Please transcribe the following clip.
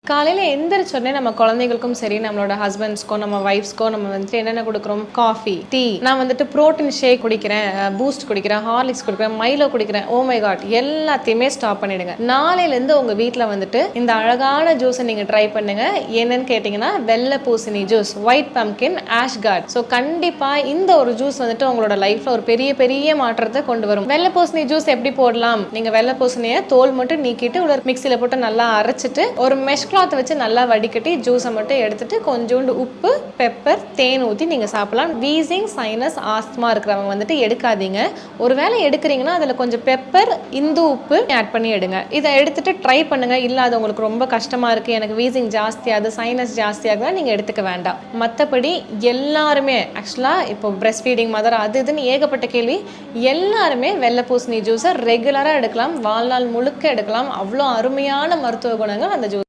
காலையில எந்திரிச்சோடனே நம்ம குழந்தைகளுக்கும் சரி, நம்மளோட ஹஸ்பண்ட்ஸ்க்கோ, நம்ம வைஃப்ஸ்க்கோ நம்ம வந்துட்டு என்னென்ன கொடுக்குறோம்? Coffee, tea. நான் வந்துட்டு புரோட்டீன் ஷேக் குடிக்கிறேன், பூஸ்ட் குடிக்கிறேன், ஹார்லிக்ஸ் குடிக்கிறேன், மைலோ குடிக்கிறேன். ஓ மை காட், எல்லாத்தையுமே ஸ்டாப் பண்ணிடுங்க. நாளையிலேருந்து உங்கள் வீட்டில் வந்துட்டு இந்த அழகான ஜூஸை நீங்கள் ட்ரை பண்ணுங்க. என்னன்னு கேட்டிங்கன்னா, வெள்ளை பூசணி ஜூஸ், ஒயிட் பம்கின், ஆஷ்கார்ட். ஸோ கண்டிப்பாக இந்த ஒரு ஜூஸ் வந்துட்டு உங்களோட லைஃப்பில் ஒரு பெரிய பெரிய மாற்றத்தை கொண்டு வரும். வெள்ளை பூசணி ஜூஸ் எப்படி போடலாம்? நீங்கள் வெள்ளை பூசணியை தோல் மட்டும் நீக்கிட்டு உள்ள மிக்சியில் போட்டு நல்லா அரைச்சிட்டு ஒரு மெஷ் கிளாத் வச்சு நல்லா வடிகட்டி ஜூஸை மட்டும் எடுத்துட்டு கொஞ்சோண்டு உப்பு, பெப்பர், தேன் ஊற்றி நீங்கள் சாப்பிடலாம். வீசிங், சைனஸ், ஆஸ்துமா இருக்கிறவங்க வந்துட்டு எடுக்காதீங்க. ஒருவேளை எடுக்கிறீங்கன்னா அதில் கொஞ்சம் பெப்பர், இந்து உப்பு ஆட் பண்ணி எடுங்க. இதை எடுத்துட்டு ட்ரை பண்ணுங்க. இல்லை அது உங்களுக்கு ரொம்ப கஷ்டமா இருக்கு, எனக்கு வீசிங் ஜாஸ்தியாகுது, சைனஸ் ஜாஸ்தியாகுதுன்னா நீங்கள் எடுத்துக்க வேண்டாம். மற்றபடி எல்லாருமே ஆக்சுவலாக இப்போ பிரெஸ்ட் ஃபீடிங் மதர் அது இதுன்னு ஏகப்பட்ட கேள்வி. எல்லாருமே வெள்ளை பூசணி ஜூஸை ரெகுலராக எடுக்கலாம், வாழ்நாள் முழுக்க எடுக்கலாம். அவ்வளோ அருமையான மருத்துவ குணங்கள் அந்த ஜூஸ்.